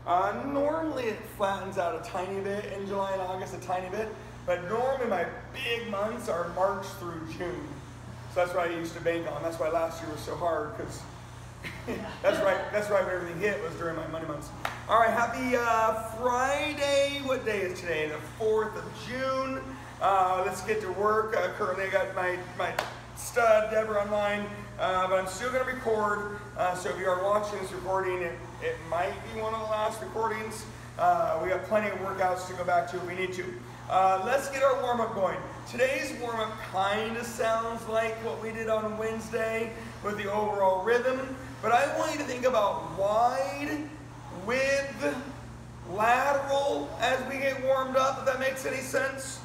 Normally it flattens out a tiny bit in July and August, a tiny bit, but normally my big months are March through June. So that's what I used to bank on. That's why last year was so hard, because that's right when everything hit was during my money months. All right, happy Friday. What day is today? The 4th of June. Let's get to work. Currently I got my stud, Deborah, online, but I'm still going to record. So if you are watching this recording, it might be one of the last recordings. We got plenty of workouts to go back to if we need to. Let's get our warm-up going. Today's warm-up kind of sounds like what we did on Wednesday with the overall rhythm, but I want you to think about wide, width, lateral as we get warmed up, if that makes any sense.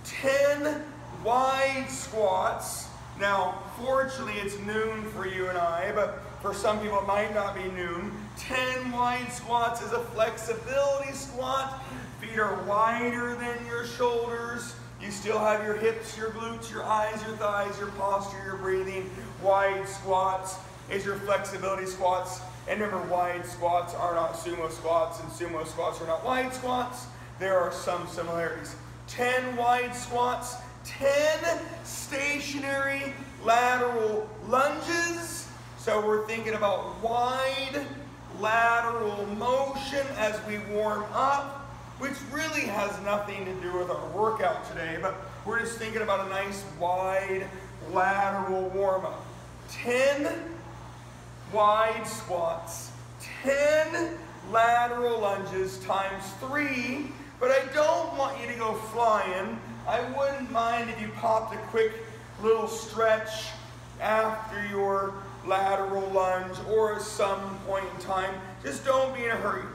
10 wide squats. Now, fortunately, it's noon for you and I, but for some people it might not be noon. 10 wide squats is a flexibility squat. Feet are wider than your shoulders. You still have your hips, your glutes, your eyes, your thighs, your posture, your breathing. Wide squats is your flexibility squats. And remember, wide squats are not sumo squats, and sumo squats are not wide squats. There are some similarities. 10 wide squats, 10 stationary lateral lunges. So we're thinking about wide lateral motion as we warm up, which really has nothing to do with our workout today, but we're just thinking about a nice wide lateral warm-up. 10 wide squats, 10 lateral lunges times 3, but I don't want you to go flying. I wouldn't mind if you popped a quick little stretch after your lateral lunge or at some point in time. Just don't be in a hurry.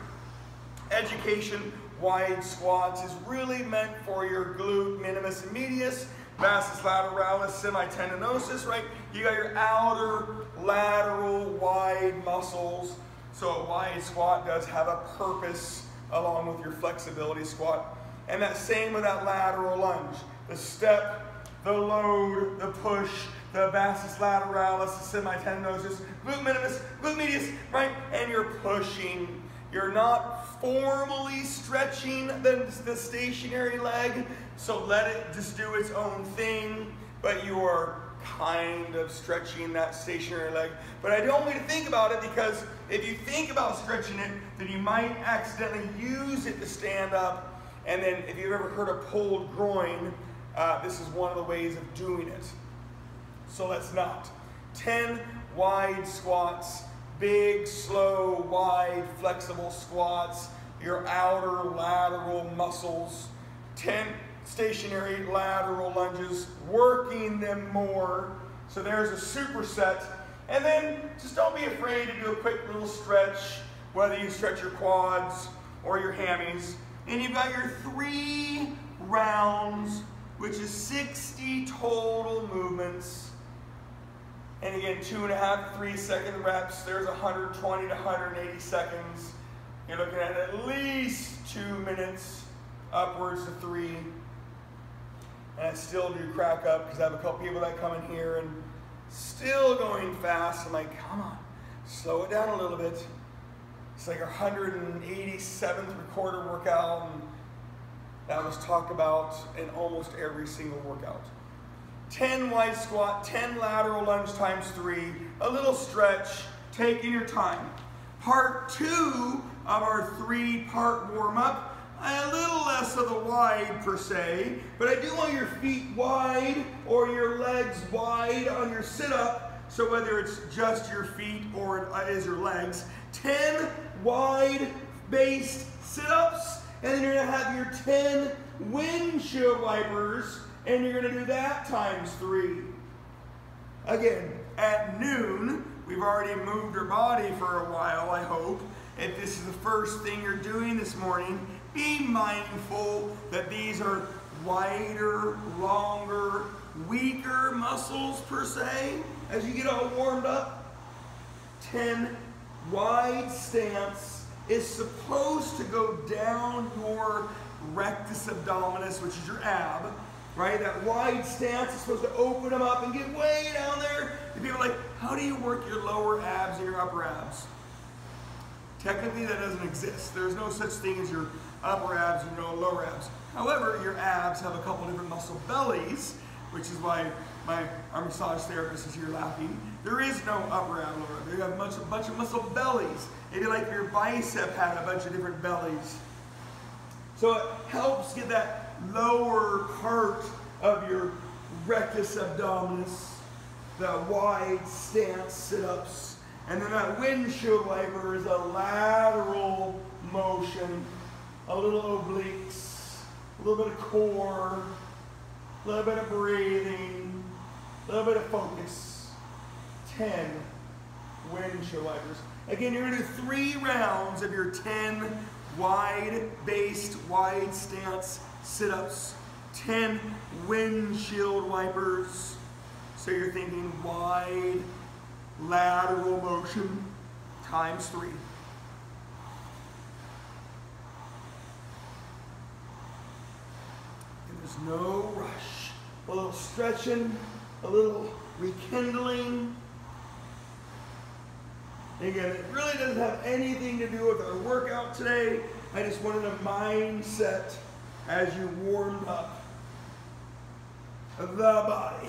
Education, wide squats is really meant for your glute minimus and medius, vastus lateralis, semitendinosus, right? You got your outer lateral wide muscles. So a wide squat does have a purpose along with your flexibility squat. And that same with that lateral lunge. The step, the load, the push, the vastus lateralis, the semitendinosus, glute minimus, glute medius, right? And you're pushing. You're not formally stretching the stationary leg, so let it just do its own thing, but you're kind of stretching that stationary leg. But I don't want you to think about it, because if you think about stretching it, then you might accidentally use it to stand up. And then if you've ever heard of pulled groin, this is one of the ways of doing it. So let's not. 10 wide squats, big, slow, wide, flexible squats, your outer lateral muscles. 10 stationary lateral lunges, working them more. So there's a superset. And then just don't be afraid to do a quick little stretch, whether you stretch your quads or your hammies. And you've got your 3 rounds, which is 60 total movements. And again, 2.5 to 3 second reps. There's 120 to 180 seconds. You're looking at least 2 minutes, upwards to 3. And I still do crack up, because I have a couple people that come in here and still going fast. I'm like, come on, slow it down a little bit. It's like our 187th recorder workout, and that was talked about in almost every single workout. 10 wide squat, 10 lateral lunge times 3, a little stretch, taking your time. Part 2 of our 3-part warm-up, a little less of the wide per se, but I do want your feet wide or your legs wide on your sit-up, so whether it's just your feet or it is your legs. 10 wide-based sit-ups, and then you're going to have your 10 windshield wipers, and you're going to do that times 3. Again, at noon, we've already moved our body for a while, I hope. If this is the first thing you're doing this morning, be mindful that these are wider, longer, weaker muscles per se as you get all warmed up. 10 wide stance is supposed to go down your rectus abdominis, which is your ab, right? That wide stance is supposed to open them up and get way down there. And people are like, how do you work your lower abs and your upper abs? Technically, that doesn't exist. There's no such thing as your upper abs and your lower abs. However, your abs have a couple different muscle bellies, which is why our massage therapist is here laughing. There is no upper ab, lower ab. You have a bunch of muscle bellies. Maybe like your bicep had a bunch of different bellies. So it helps get that lower part of your rectus abdominis, the wide stance sit-ups. And then that windshield wiper is a lateral motion, a little obliques, a little bit of core, a little bit of breathing, a little bit of focus. 10 windshield wipers. Again, you're going to do 3 rounds of your 10 wide-based, wide stance sit-ups. 10 windshield wipers. So you're thinking wide, lateral motion times 3. And there's no rush. A little stretching, a little rekindling. Again, it really doesn't have anything to do with our workout today. I just wanted a mindset as you warmed up the body.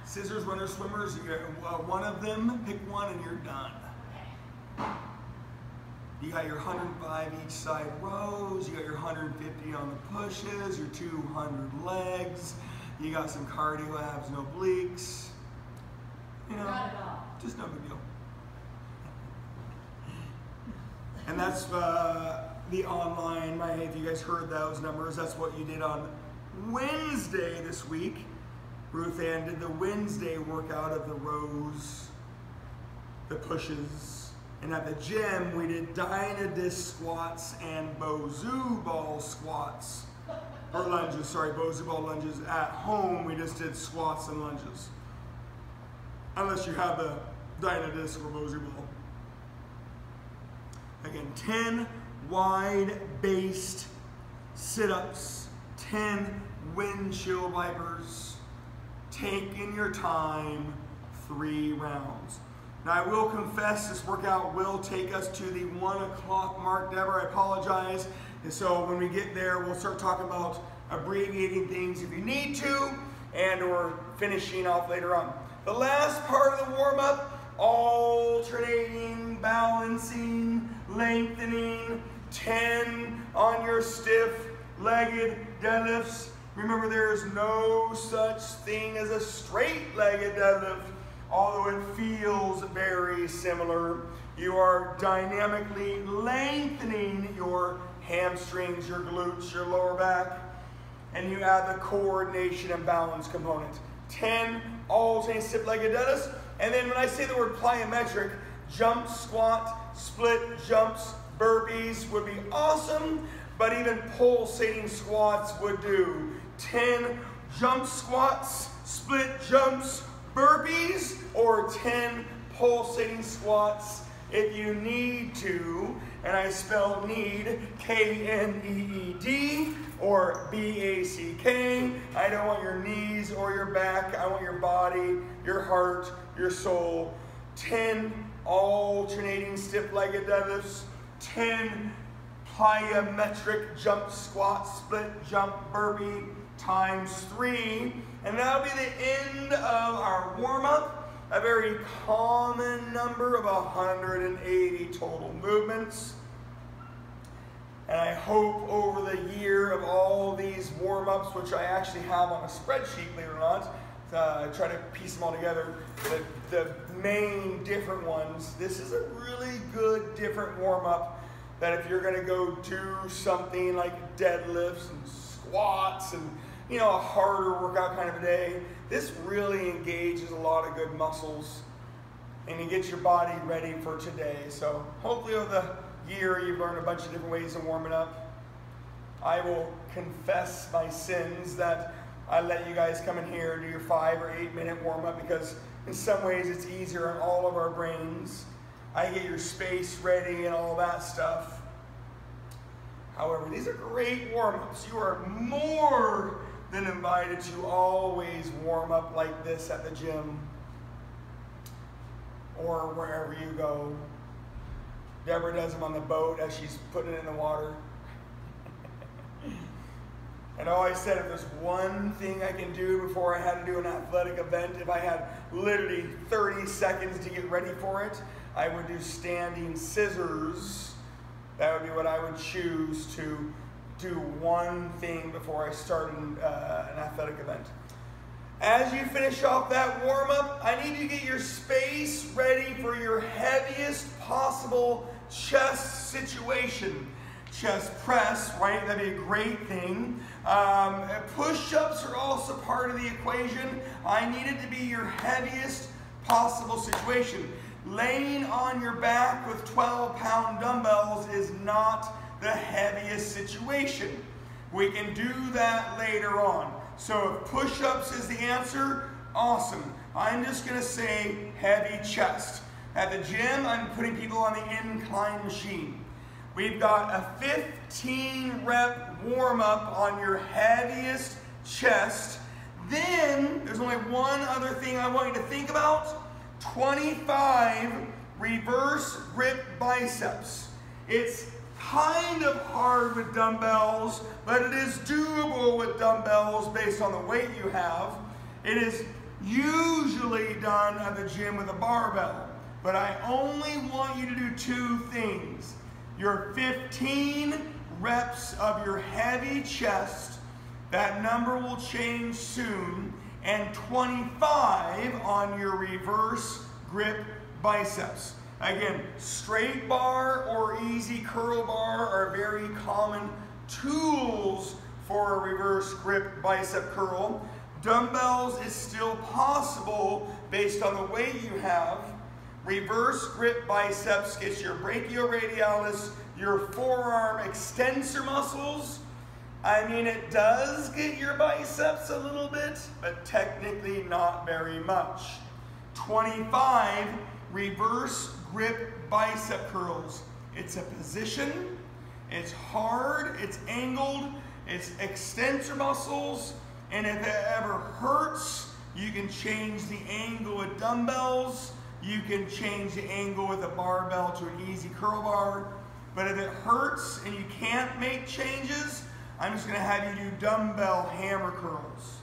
Scissors, runners, swimmers, you get one of them, pick one and you're done. You got your 105 each side rows, you got your 150 on the pushes, your 200 legs, you got some cardio abs, no obliques. You know, just no big deal. And that's the online, if you guys heard those numbers, that's what you did on Wednesday this week. Ruth Ann did the Wednesday workout of the rows, the pushes, and at the gym we did Dynadisc squats and Bozu ball squats, or lunges, sorry, Bozu ball lunges. At home we just did squats and lunges, unless you have the Dynadisc or Bozu ball. Again, 10 wide-based sit-ups, 10 windshield wipers. Taking your time, 3 rounds. Now I will confess this workout will take us to the 1 o'clock mark. Deborah, I apologize. And so when we get there, we'll start talking about abbreviating things if you need to, and or finishing off later on. The last part of the warm-up, alternating, balancing, lengthening, 10 on your stiff-legged deadlifts. Remember, there is no such thing as a straight-legged deadlift, although it feels very similar. You are dynamically lengthening your hamstrings, your glutes, your lower back, and you add the coordination and balance component. 10 alternating stiff-legged deadlifts, and then when I say the word plyometric, jump, squat, split, jumps, burpees would be awesome, but even pulsating squats would do. 10 jump squats, split jumps, burpees, or 10 pulsating squats if you need to, and I spell need, K-N-E-E-D, or B-A-C-K. I don't want your knees or your back, I want your body, your heart, your soul. 10 alternating stiff-legged deadlifts, 10 plyometric jump, squat, split, jump, burpee, times 3, and that'll be the end of our warm-up, a very common number of 180 total movements. And I hope over the year of all these warm-ups, which I actually have on a spreadsheet, believe it or not, try to piece them all together, the main different ones, this is a really good different warm-up that if you're going to go do something like deadlifts and squats and a harder workout kind of a day, this really engages a lot of good muscles and it gets your body ready for today. So hopefully over the year you've learned a bunch of different ways of warming up. I will confess my sins that I let you guys come in here and do your 5 or 8 minute warm up because in some ways it's easier on all of our brains. I get your space ready and all that stuff. However, these are great warm-ups. You are more than invited to always warm up like this at the gym or wherever you go. Deborah does them on the boat as she's putting it in the water. And I always said if there's one thing I can do before I had to do an athletic event, if I had literally 30 seconds to get ready for it, I would do standing scissors. That would be what I would choose to do one thing before I started an athletic event. As you finish off that warm-up, I need you to get your space ready for your heaviest possible chest situation. Chest press, right? That'd be a great thing. Push-ups are also part of the equation. I need it to be your heaviest possible situation. Laying on your back with 12-pound dumbbells is not the heaviest situation. We can do that later on. So if push-ups is the answer, awesome. I'm just going to say heavy chest. At the gym, I'm putting people on the incline machine. We've got a 15-rep warm-up on your heaviest chest. Then, there's only one other thing I want you to think about. 25 reverse grip biceps. It's kind of hard with dumbbells, but it is doable with dumbbells based on the weight you have. It is usually done at the gym with a barbell, but I only want you to do two things. Your 15 reps of your heavy chest, that number will change soon, and 25 on your reverse grip biceps. Again, straight bar or easy curl bar are very common tools for a reverse grip bicep curl. Dumbbells is still possible based on the weight you have. Reverse grip biceps gets your brachioradialis, your forearm extensor muscles. I mean, it does get your biceps a little bit, but technically not very much. 25 reverse grip bicep curls. It's a position, it's hard, it's angled, it's extensor muscles, and if it ever hurts, you can change the angle with dumbbells, you can change the angle with a barbell to an easy curl bar, but if it hurts and you can't make changes, I'm just gonna have you do dumbbell hammer curls.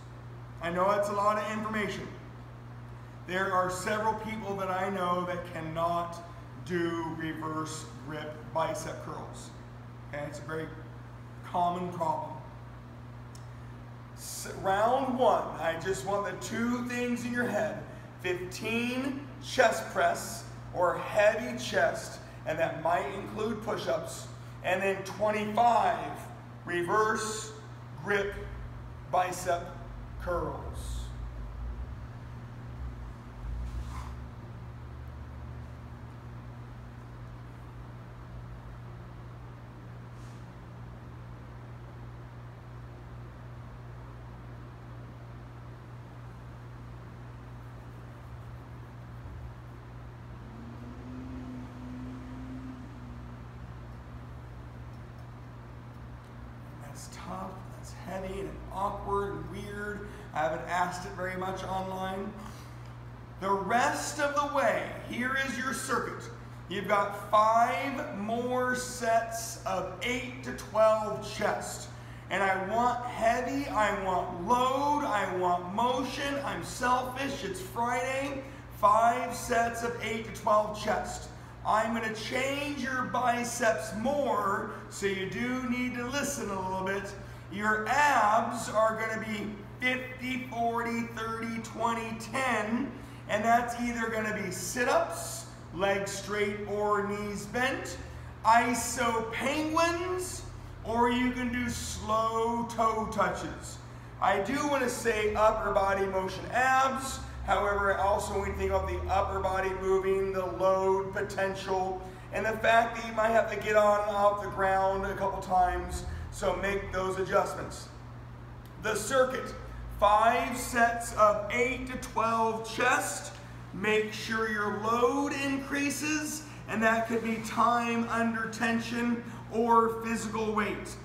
I know that's a lot of information. There are several people that I know that cannot do reverse grip bicep curls. Okay, it's a very common problem. Round one, I just want the two things in your head. 15 chest press or heavy chest, and that might include push-ups, and then 25 reverse grip bicep curls. That's tough, that's heavy and awkward and weird. I haven't asked it very much online. The rest of the way, here is your circuit. You've got 5 more sets of 8 to 12 chest. And I want heavy, I want load, I want motion. I'm selfish, it's Friday. 5 sets of 8 to 12 chest. I'm going to change your biceps more, so you do need to listen a little bit. Your abs are going to be 50, 40, 30, 20, 10, and that's either going to be sit-ups, legs straight or knees bent, iso penguins, or you can do slow toe touches. I do want to say upper body motion abs. However, I also want you to think of the upper body moving, the load potential, and the fact that you might have to get on and off the ground a couple times, so make those adjustments. The circuit, 5 sets of 8 to 12 chest. Make sure your load increases, and that could be time under tension or physical weight.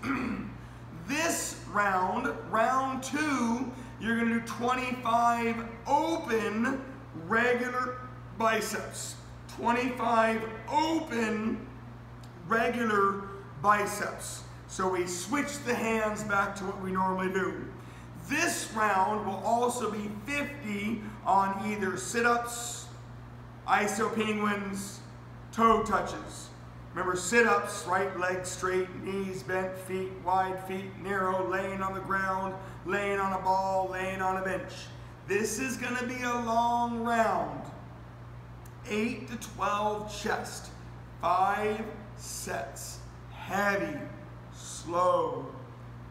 This round, round 2, you're going to do 25 open regular biceps. 25 open regular biceps. So we switch the hands back to what we normally do. This round will also be 50 on either sit-ups, iso penguins, toe touches. Remember, sit-ups, right leg straight, knees bent, feet wide, feet narrow, laying on the ground, laying on a ball, laying on a bench. This is going to be a long round. 8 to 12 chest, 5 sets, heavy, slow.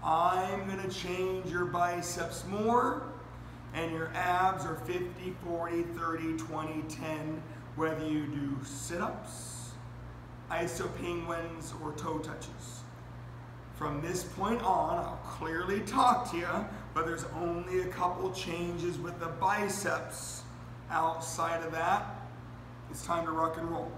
I'm going to change your biceps more, and your abs are 50, 40, 30, 20, 10, whether you do sit-ups, iso penguins, or toe touches. From this point on, I'll clearly talk to you, but there's only a couple changes with the biceps. Outside of that, it's time to rock and roll.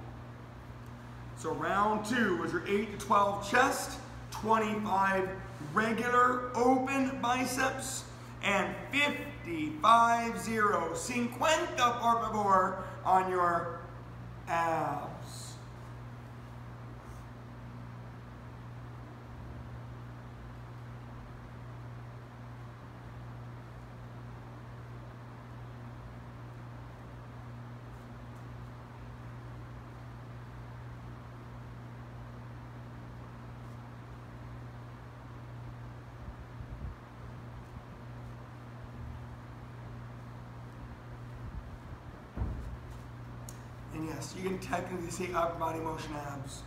So round 2 was your 8 to 12 chest, 25 regular open biceps, and 50, 50, por favor, on your abs. And yes, you can technically say upper body motion abs,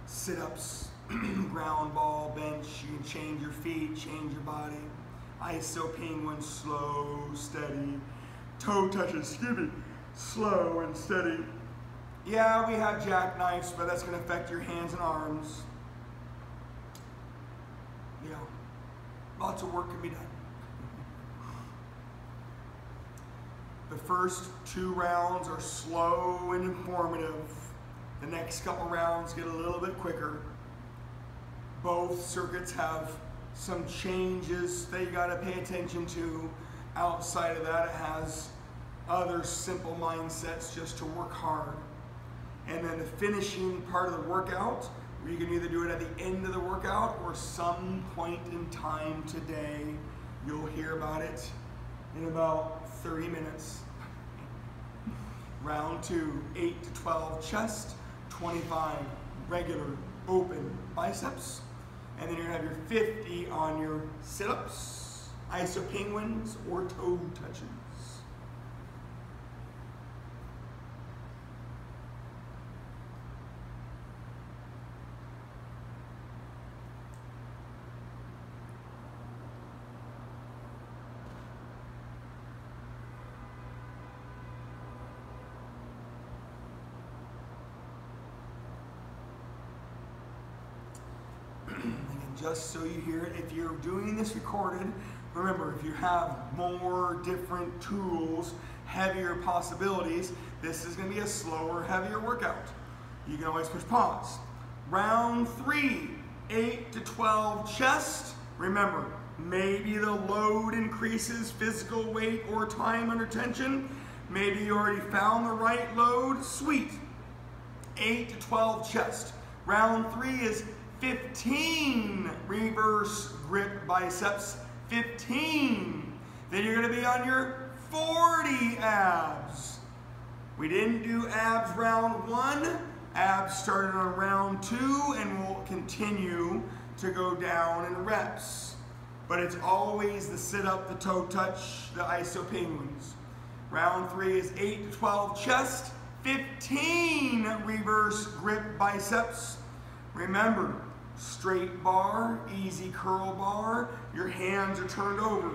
sit-ups, ground ball, bench. You can change your feet, change your body. Iso penguin, slow, steady. Toe touches, excuse me, slow and steady. Yeah, we have jackknives, but that's going to affect your hands and arms. You know, lots of work can be done. The first 2 rounds are slow and informative. The next couple rounds get a little bit quicker. Both circuits have some changes that you got to pay attention to. Outside of that, it has other simple mindsets just to work hard. And then the finishing part of the workout, where you can either do it at the end of the workout or some point in time today. You'll hear about it in about 30 minutes. Round 2, 8 to 12 chest, 25 regular open biceps, and then you're gonna have your 50 on your sit-ups, iso penguins, or toe touches. Just so you hear it, if you're doing this recorded, remember, if you have more different tools, heavier possibilities, this is going to be a slower, heavier workout. You can always push pause. Round 3, 8 to 12 chest. Remember, maybe the load increases physical weight or time under tension. Maybe you already found the right load. Sweet. 8 to 12 chest. Round 3 is 15 reverse grip biceps, 15. Then you're going to be on your 40 abs. We didn't do abs round 1. Abs started on round 2 and will continue to go down in reps. But it's always the sit-up, the toe touch, the iso penguins. Round 3 is 8 to 12 chest, 15 reverse grip biceps. Remember, straight bar, easy curl bar, your hands are turned over.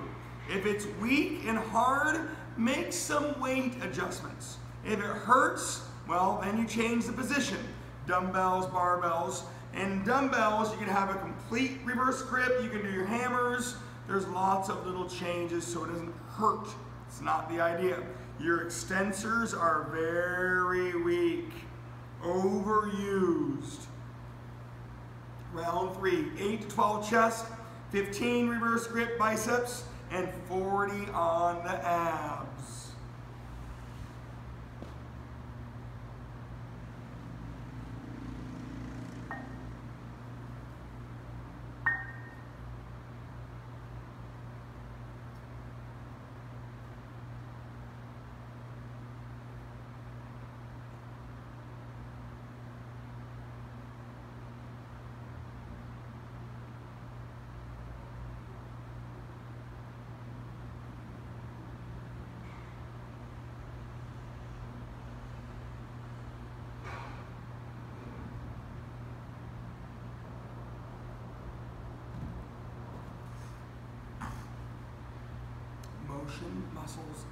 If it's weak and hard, make some weight adjustments. If it hurts, well, then you change the position. Dumbbells, barbells, and dumbbells, you can have a complete reverse grip, you can do your hammers. There's lots of little changes so it doesn't hurt. It's not the idea. Your extensors are very weak, overused. Round 3, 8 to 12 chest, 15 reverse grip biceps, and 40 on the abs.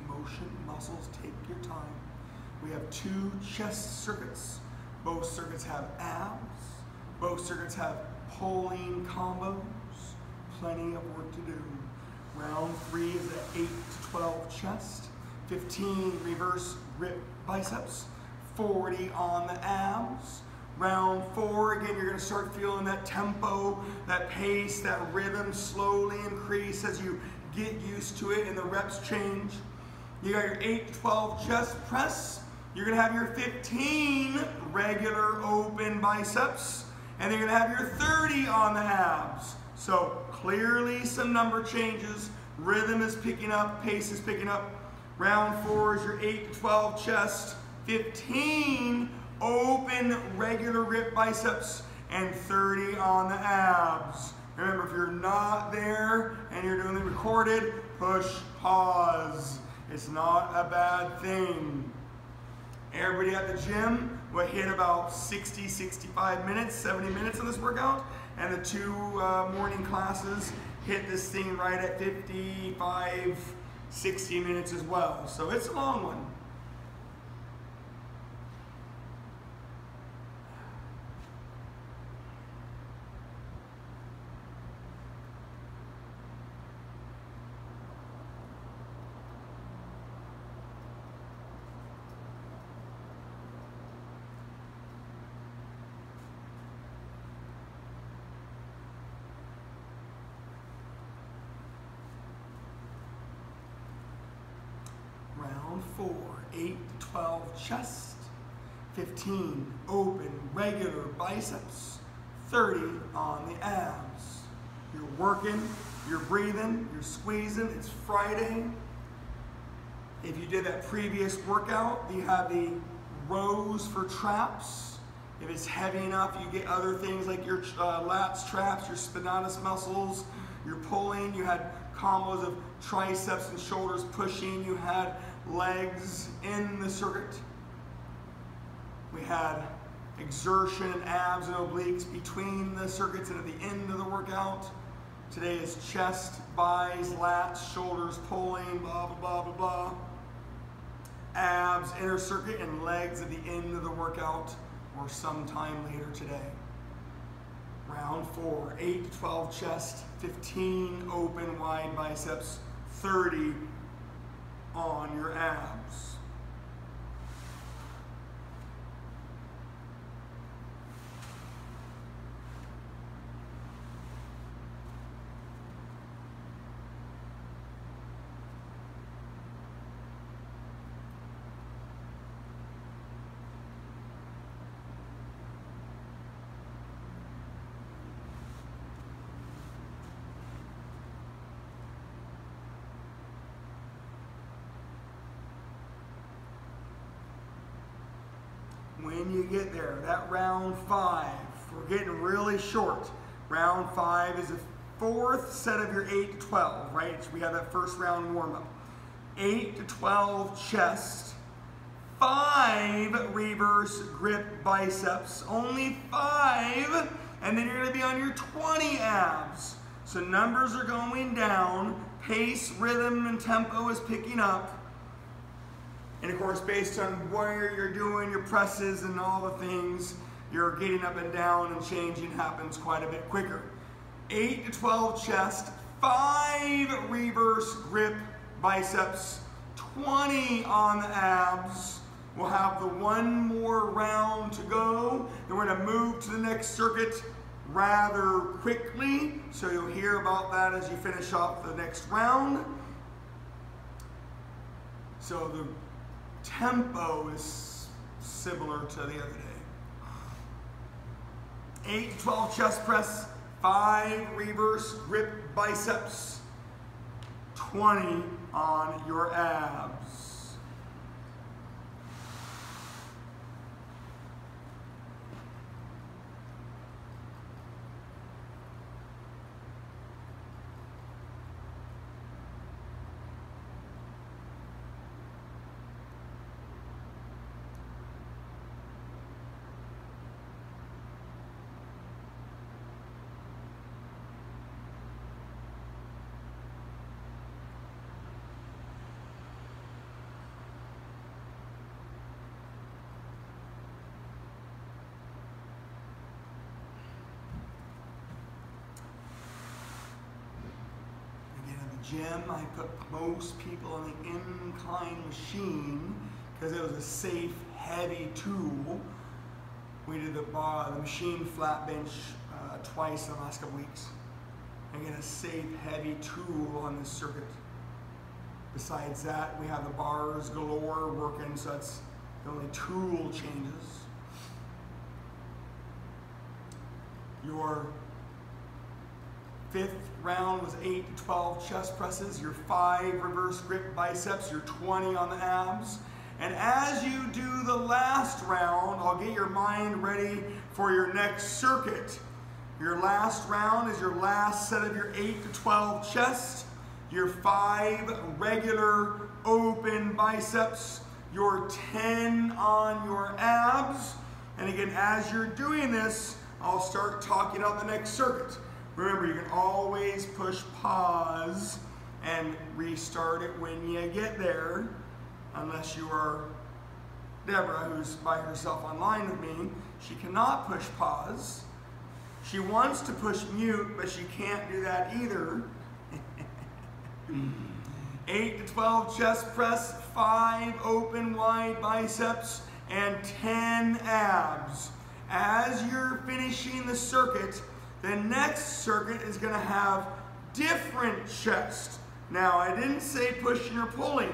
Motion muscles, take your time. We have 2 chest circuits. Both circuits have abs. Both circuits have pulling combos. Plenty of work to do. Round 3 is at 8 to 12 chest, 15 reverse grip biceps, 40 on the abs. Round 4, again, you're going to start feeling that tempo, that pace, that rhythm slowly increase as you get used to it and the reps change. You got your 8 to 12 chest press. You're going to have your 15 regular open biceps. And then you're going to have your 30 on the abs. So clearly some number changes. Rhythm is picking up, pace is picking up. Round 4 is your 8 to 12 chest, 15 open regular grip biceps, and 30 on the abs. Remember, if you're not there and you're doing the recorded, push pause. It's not a bad thing. Everybody at the gym will hit about 60, 65 minutes, 70 minutes on this workout, and the 2 morning classes hit this thing right at 55, 60 minutes as well. So it's a long one. Round 4, 8 to 12 chest, 15 open regular biceps, 30 on the abs. You're working, you're breathing, you're squeezing. It's Friday. If you did that previous workout, you have the rows for traps. If it's heavy enough, you get other things like your lats traps, your spinatus muscles, your pulling. You had combos of triceps and shoulders pushing. You had legs in the circuit. We had exertion and abs and obliques between the circuits and at the end of the workout. Today is chest, buys, lats, shoulders, pulling, blah, blah, blah, blah, blah. Abs, inner circuit, and legs at the end of the workout or sometime later today. Round 4, 8 to 12 chest, 15 open wide biceps, 30 on your abs. When you get there, that round 5, we're getting really short. Round 5 is the 4th set of your 8 to 12, right? So we have that first round warm-up. 8 to 12 chest, 5 reverse grip biceps, only 5, and then you're gonna be on your 20 abs. So numbers are going down, pace, rhythm, and tempo is picking up. And of course, based on where you're doing your presses and all the things, you're getting up and down and changing happens quite a bit quicker. 8 to 12 chest, 5 reverse grip biceps, 20 on the abs. We'll have the 1 more round to go. Then we're gonna move to the next circuit, rather quickly, so you'll hear about that as you finish off the next round. So the tempo is similar to the other day. 8 to 12 chest press, 5 reverse grip biceps, 20 on your abs. Gym, I put most people on the incline machine because it was a safe, heavy tool. We did the machine flat bench twice in the last couple weeks. Again, a safe, heavy tool on this circuit. Besides that, we have the bars galore working, so that's the only tool changes. Your 5th round was 8 to 12 chest presses, your 5 reverse grip biceps, your 20 on the abs. And as you do the last round, I'll get your mind ready for your next circuit. Your last round is your last set of your 8 to 12 chest, your 5 regular open biceps, your 10 on your abs. And again, as you're doing this, I'll start talking about the next circuit. Remember, you can always push pause and restart it when you get there, unless you are Deborah, who's by herself online with me. She cannot push pause. She wants to push mute, but she can't do that either. 8 to 12 chest press, 5 open wide biceps, and 10 abs. As you're finishing the circuit, the next circuit is going to have different chest. Now, I didn't say pushing or pulling.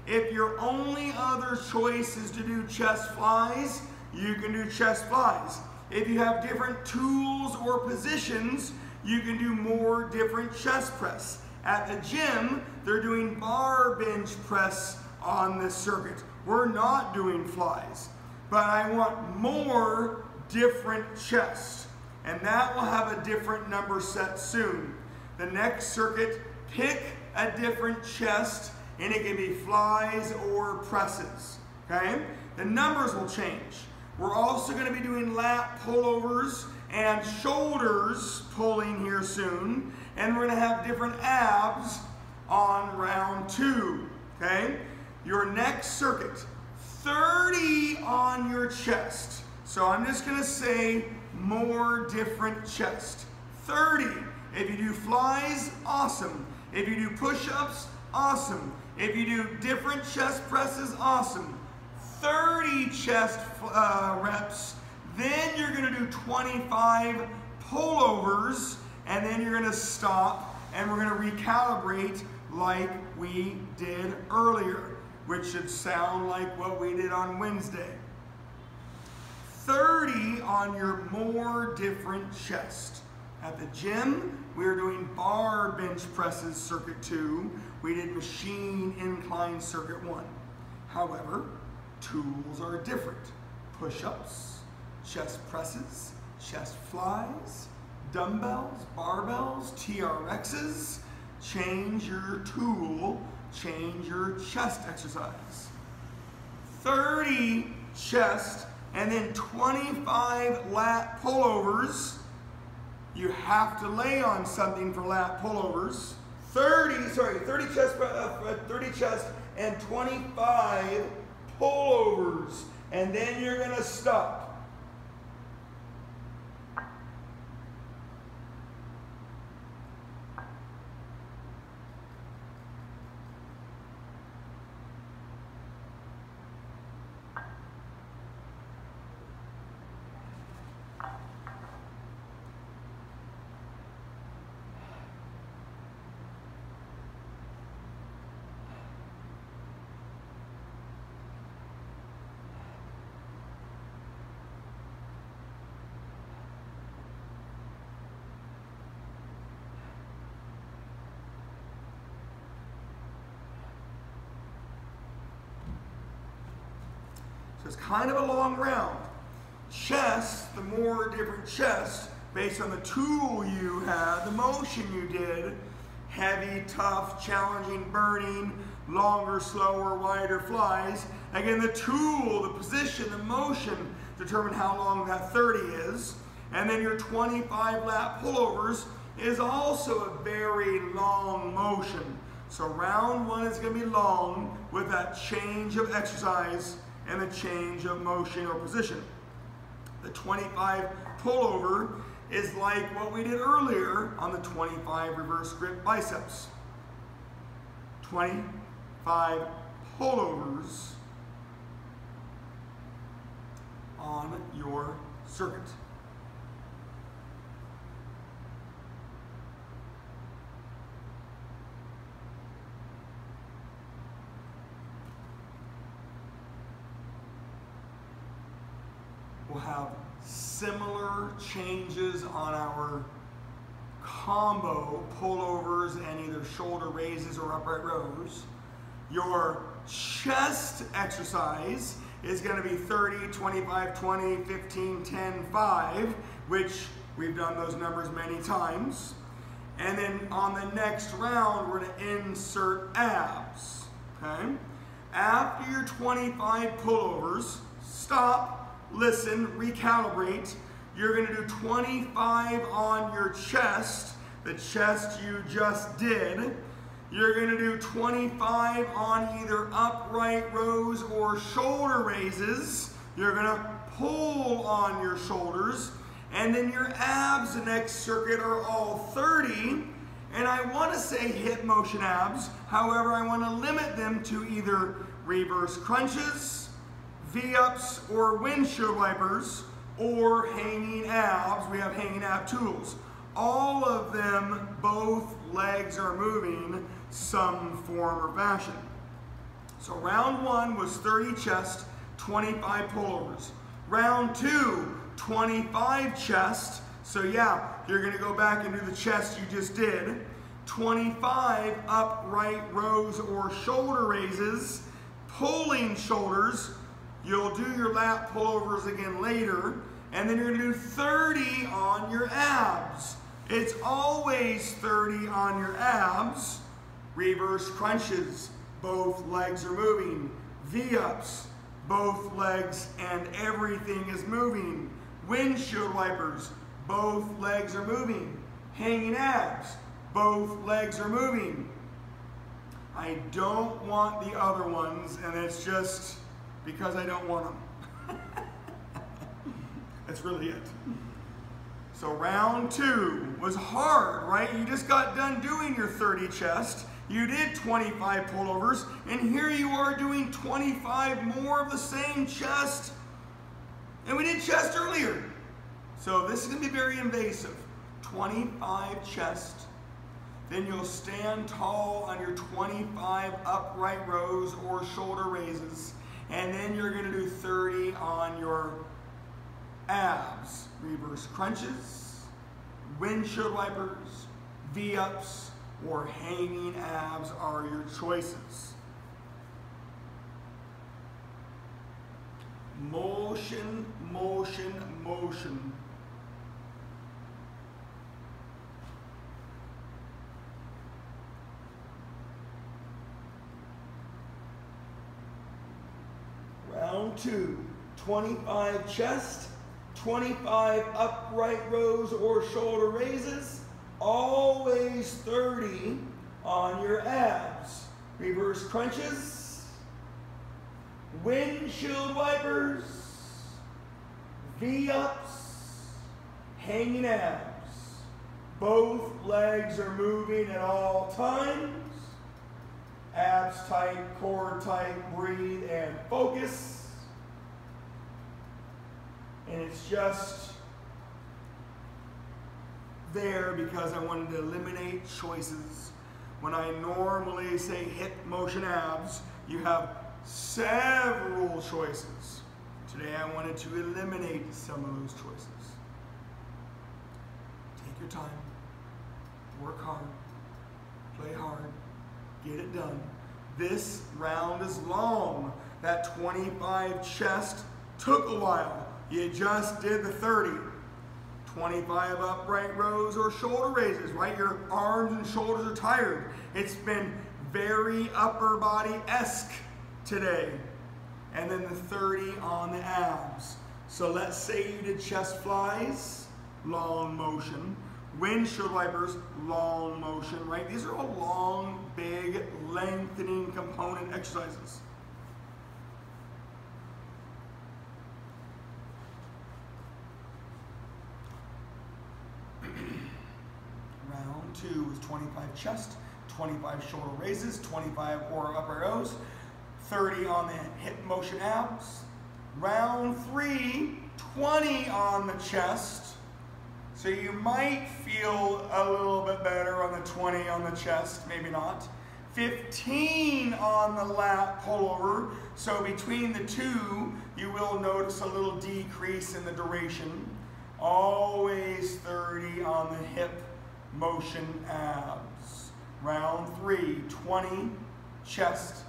If your only other choice is to do chest flies, you can do chest flies. If you have different tools or positions, you can do more different chest press. At the gym, they're doing bar bench press on this circuit. We're not doing flies, but I want more different chest. And that will have a different number set soon. The next circuit, pick a different chest, and it can be flies or presses, okay? The numbers will change. We're also going to be doing lat pullovers and shoulders pulling here soon, and we're going to have different abs on round 2, okay? Your next circuit, 30 on your chest. So I'm just going to say more different chest. 30. If you do flies, awesome. If you do push-ups, awesome. If you do different chest presses, awesome. 30 chest reps. Then you're going to do 25 pullovers, and then you're going to stop, and we're going to recalibrate like we did earlier, which should sound like what we did on Wednesday. 30 on your more different chest. At the gym, we are doing bar bench presses circuit 2. We did machine incline circuit 1. However, tools are different. Push-ups, chest presses, chest flies, dumbbells, barbells, TRXs. Change your tool, change your chest exercise. 30 chest, and then 25 lat pullovers. You have to lay on something for lat pullovers. 30 chest and 25 pullovers. And then you're going to stop. it's kind of a long round. Chest, the more different chest, based on the tool you had, the motion you did, heavy, tough, challenging, burning, longer, slower, wider flies. Again, the tool, the position, the motion determine how long that 30 is. And then your 25 lap pullovers is also a very long motion. So round one is going to be long with that change of exercise and the change of motion or position. The 25 pullover is like what we did earlier on the 25 reverse grip biceps. 25 pullovers on your circuit. We'll have similar changes on our combo pullovers and either shoulder raises or upright rows. Your chest exercise is going to be 30, 25, 20, 15, 10, 5, which we've done those numbers many times. And then on the next round, we're going to insert abs. Okay? After your 25 pullovers, stop. Listen, recalibrate. You're going to do 25 on your chest, the chest you just did. You're going to do 25 on either upright rows or shoulder raises. You're going to pull on your shoulders. And then your abs, the next circuit, are all 30. And I want to say hip motion abs. However, I want to limit them to either reverse crunches, V-ups or windshield wipers, or hanging abs. We have hanging ab tools. All of them, both legs are moving some form or fashion. So round one was 30 chest, 25 pullovers. Round two, 25 chest. So yeah, you're going to go back and do the chest you just did. 25 upright rows or shoulder raises, pulling shoulders. You'll do your lat pullovers again later, and then you're going to do 30 on your abs. It's always 30 on your abs. Reverse crunches, both legs are moving. V-ups, both legs and everything is moving. Windshield wipers, both legs are moving. Hanging abs, both legs are moving. I don't want the other ones, and it's just because I don't want them. That's really it. So round two was hard, right? You just got done doing your 30 chest. You did 25 pullovers, and here you are doing 25 more of the same chest. And we did chest earlier. So this is going to be very invasive. 25 chest. Then you'll stand tall on your 25 upright rows or shoulder raises. And then you're going to do 30 on your abs. Reverse crunches, windshield wipers, V-ups, or hanging abs are your choices. Motion, motion, motion. Round two, 25 chest, 25 upright rows or shoulder raises, always 30 on your abs. Reverse crunches, windshield wipers, V-ups, hanging abs. Both legs are moving at all times. Abs tight, core tight, breathe and focus. And it's just there because I wanted to eliminate choices. When I normally say hip motion abs, you have several choices. Today I wanted to eliminate some of those choices. Take your time, work hard, play hard, get it done. This round is long. That 25 chest took a while. You just did the 30. 25 upright rows or shoulder raises, right? Your arms and shoulders are tired. It's been very upper body-esque today. And then the 30 on the abs. So let's say you did chest flies, long motion. Windshield wipers, long motion, right? These are all long, big, lengthening component exercises. Round 2 is 25 chest, 25 shoulder raises, 25 or upper rows, 30 on the hip motion abs. Round 3, 20 on the chest. So you might feel a little bit better on the 20 on the chest, maybe not. 15 on the lat pullover. So between the two, you will notice a little decrease in the duration. Always 30 on the hip motion abs. Round 3, 20 chest,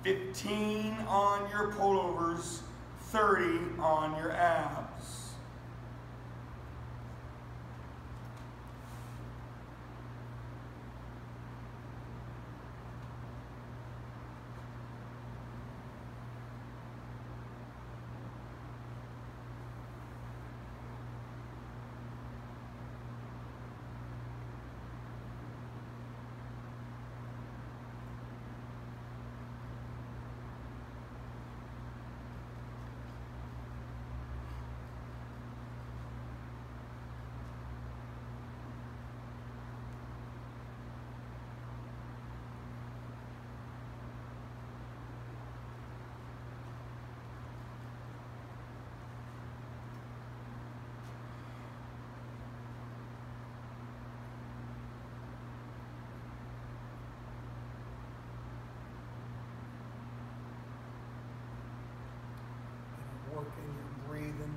15 on your pullovers, 30 on your abs. Working your breathing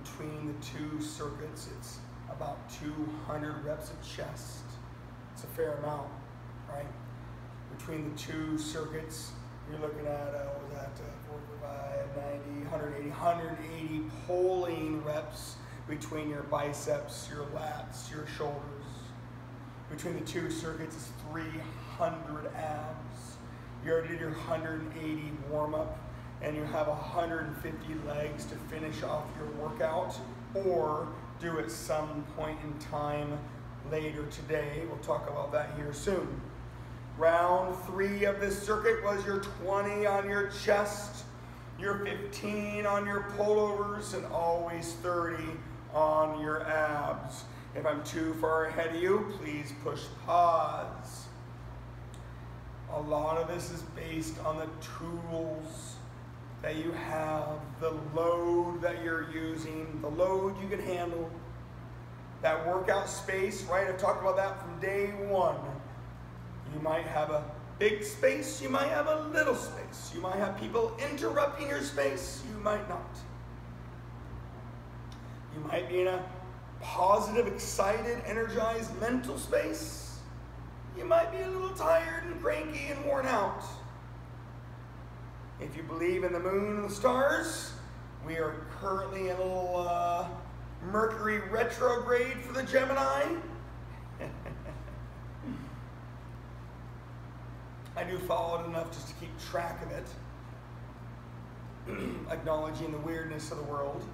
between the two circuits. It's about 200 reps of chest. It's a fair amount, right? Between the two circuits, you're looking at, 45, 90, 180, 180 pulling reps between your biceps, your lats, your shoulders. Between the two circuits is 300 abs. You already did your 180 warm-up, and you have 150 legs to finish off your workout, or do at some point in time later today. We'll talk about that here soon. Round 3 of this circuit was your 20 on your chest, your 15 on your pullovers, and always 30 on your abs. If I'm too far ahead of you, please push pause. A lot of this is based on the tools that you have, the load that you're using, the load you can handle, that workout space, right? I've talked about that from day 1. You might have a big space, you might have a little space, you might have people interrupting your space, you might not. You might be in a positive, excited, energized mental space. You might be a little tired and cranky and worn out. If you believe in the moon and the stars, we are currently in a little Mercury retrograde for the Gemini. I do follow it enough just to keep track of it, acknowledging the weirdness of the world.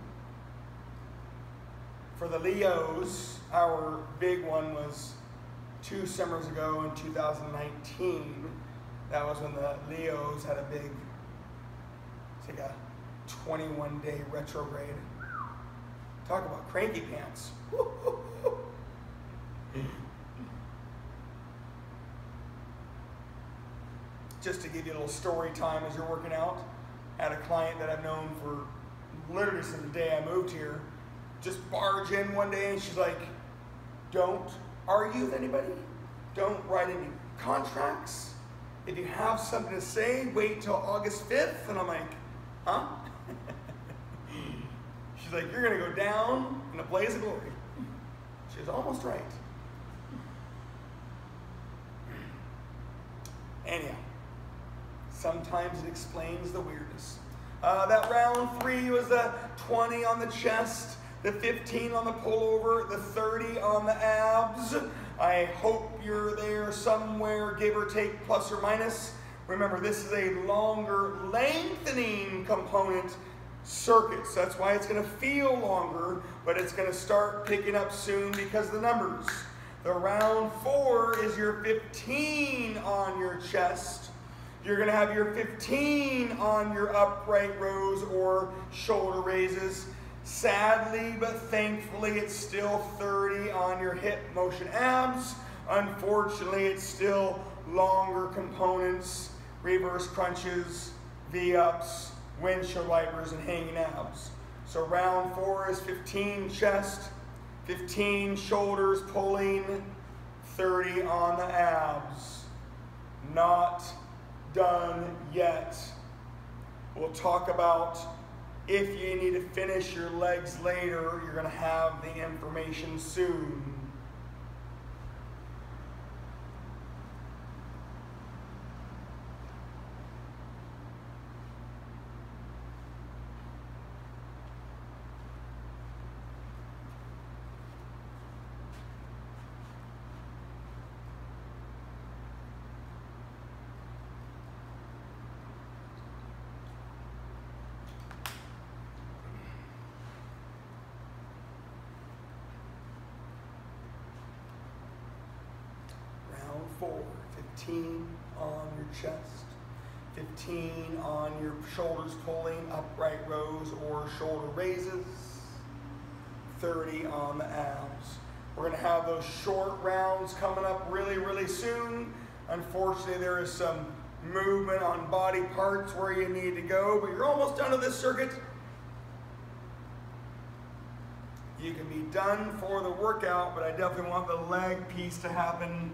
For the Leos, our big one was 2 summers ago in 2019. That was when the Leos had a big, it's like a 21-day retrograde. Talk about cranky pants. Just to give you a little story time as you're working out, I had a client that I've known for literally since the day I moved here, just barge in one day and she's like, don't argue with anybody, don't write any contracts. If you have something to say, wait till August 5th. And I'm like, huh? She's like, you're going to go down in a blaze of glory. She's almost right. Anyhow, Sometimes it explains the weirdness. That round 3 was the 20 on the chest, the 15 on the pullover, the 30 on the abs. I hope you're there somewhere, give or take, plus or minus. Remember, this is a longer lengthening component circuit. So that's why it's going to feel longer, but it's going to start picking up soon because of the numbers. The round 4 is your 15 on your chest. You're going to have your 15 on your upright rows or shoulder raises. Sadly, but thankfully, it's still 30 on your hip motion abs. Unfortunately, it's still longer components, reverse crunches, V-ups, windshield wipers, and hanging abs. So round 4 is 15 chest, 15 shoulders pulling, 30 on the abs. Not done yet. We'll talk about if you need to finish your legs later, you're going to have the information soon. Round 4, 15 on your chest, 15 on your shoulders pulling, upright rows or shoulder raises, 30 on the abs. We're going to have those short rounds coming up really, really soon. Unfortunately, there is some movement on body parts where you need to go, but you're almost done with this circuit. You can be done for the workout, but I definitely want the leg piece to happen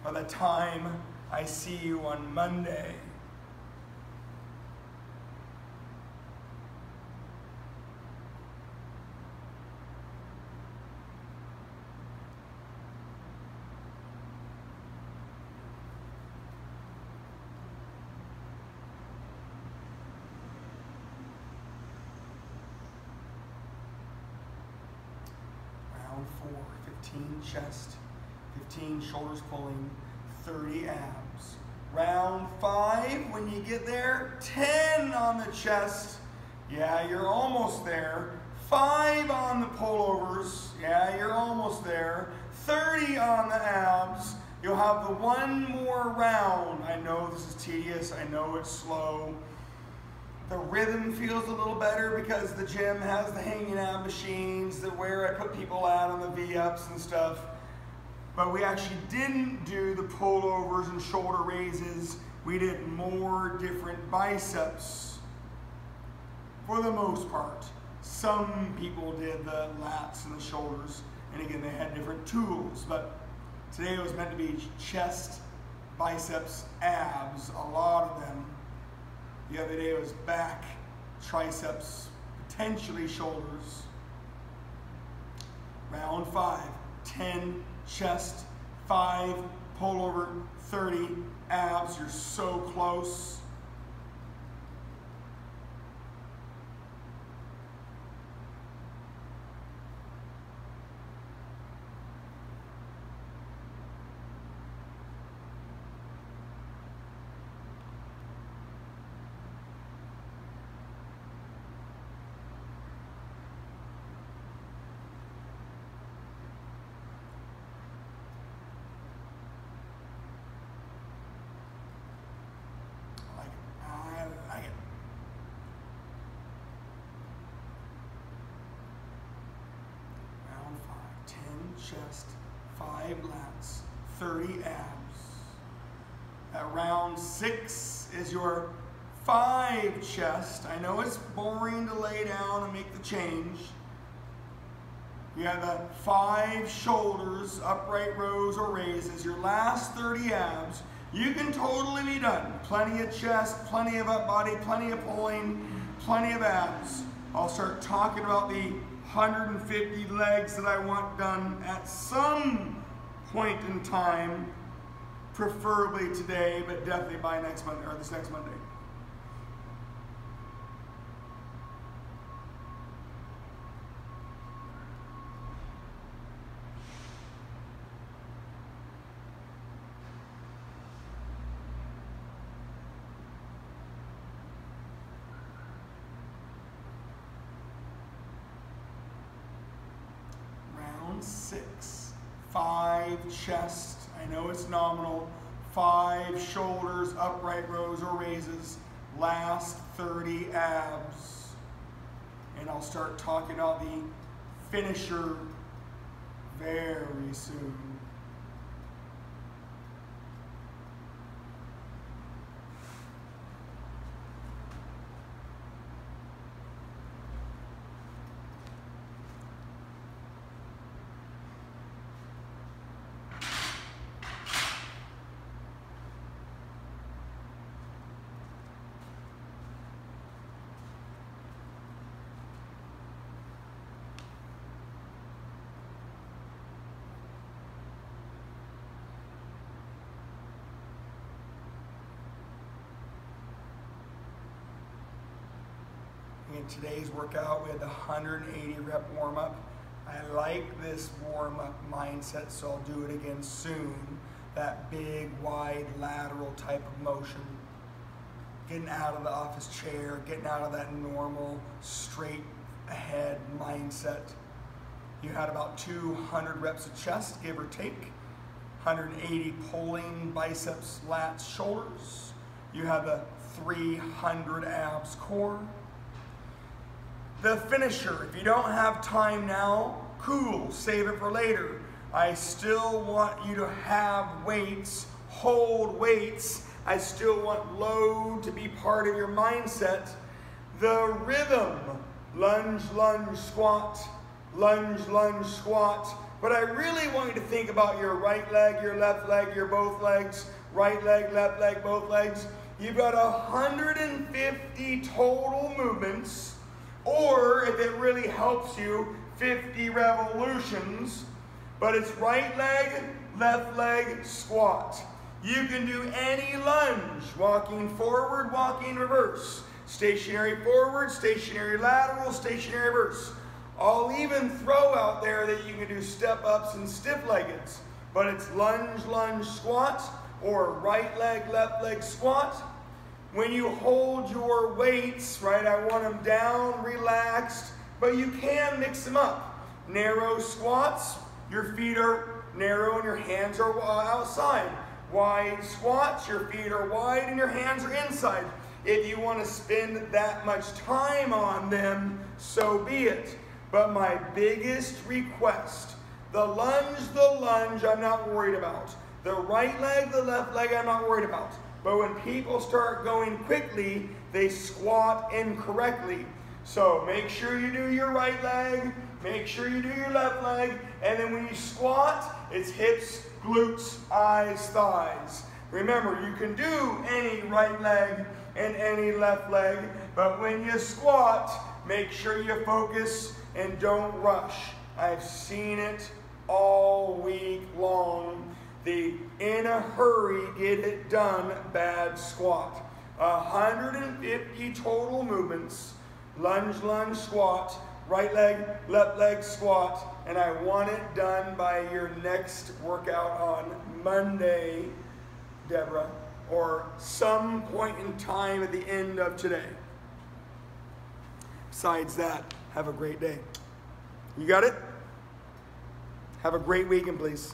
by the time I see you on Monday. Round 4, 15 chest, 15 shoulders pulling, 30 abs. Round 5, when you get there, 10 on the chest. Yeah, you're almost there. 5 on the pullovers. Yeah, you're almost there. 30 on the abs. You'll have the one more round. I know this is tedious. I know it's slow. The rhythm feels a little better because the gym has the hanging ab machines, where I put people at on the V-ups and stuff. But we actually didn't do the pullovers and shoulder raises. We did more different biceps for the most part. Some people did the lats and the shoulders. And again, they had different tools. But today it was meant to be chest, biceps, abs, a lot of them. The other day it was back, triceps, potentially shoulders. Round 5, 10 chest, 5 pullover, 30 abs. You're so close. Chest, 5 lats, 30 abs. At round 6 is your 5 chest. I know it's boring to lay down and make the change. You have the 5 shoulders, upright rows or raises, your last 30 abs. You can totally be done. Plenty of chest, plenty of up body, plenty of pulling, plenty of abs. I'll start talking about the 150 legs that I want done at some point in time. preferably today, but definitely by next Monday, or this next Monday. Round 6. 5 chest. I know it's nominal. 5 shoulders, upright rows or raises. Last 30 abs. And I'll start talking about the finisher very soon. In today's workout, we had the 180 rep warm-up. I like this warm-up mindset, so I'll do it again soon. That big, wide, lateral type of motion. Getting out of the office chair, getting out of that normal, straight ahead mindset. You had about 200 reps of chest, give or take. 180 pulling biceps, lats, shoulders. You have the 300 abs core. The finisher, if you don't have time now, cool, save it for later. I still want you to have weights, hold weights. I still want load to be part of your mindset. The rhythm, lunge, lunge, squat, lunge, lunge, squat. But I really want you to think about your right leg, your left leg, your both legs, right leg, left leg, both legs. You've got 150 total movements. Or, if it really helps you, 50 revolutions, but it's right leg, left leg, squat. You can do any lunge, walking forward, walking reverse, stationary forward, stationary lateral, stationary reverse. I'll even throw out there that you can do step-ups and stiff-leggeds, but it's lunge, lunge, squat, or right leg, left leg, squat. When you hold your weights, right, I want them down, relaxed, but you can mix them up. Narrow squats, your feet are narrow and your hands are outside. Wide squats, your feet are wide and your hands are inside. If you want to spend that much time on them, so be it. But my biggest request, the lunge, I'm not worried about. The right leg, the left leg, I'm not worried about. But when people start going quickly, they squat incorrectly. So make sure you do your right leg, make sure you do your left leg, and then when you squat, it's hips, glutes, eyes, thighs. Remember, you can do any right leg and any left leg, but when you squat, make sure you focus and don't rush. I've seen it all week long. The in a hurry, get it done, bad squat. 150 total movements, lunge, lunge, squat, right leg, left leg, squat, and I want it done by your next workout on Monday, Deborah, or some point in time at the end of today. Besides that, have a great day. You got it? Have a great weekend, please.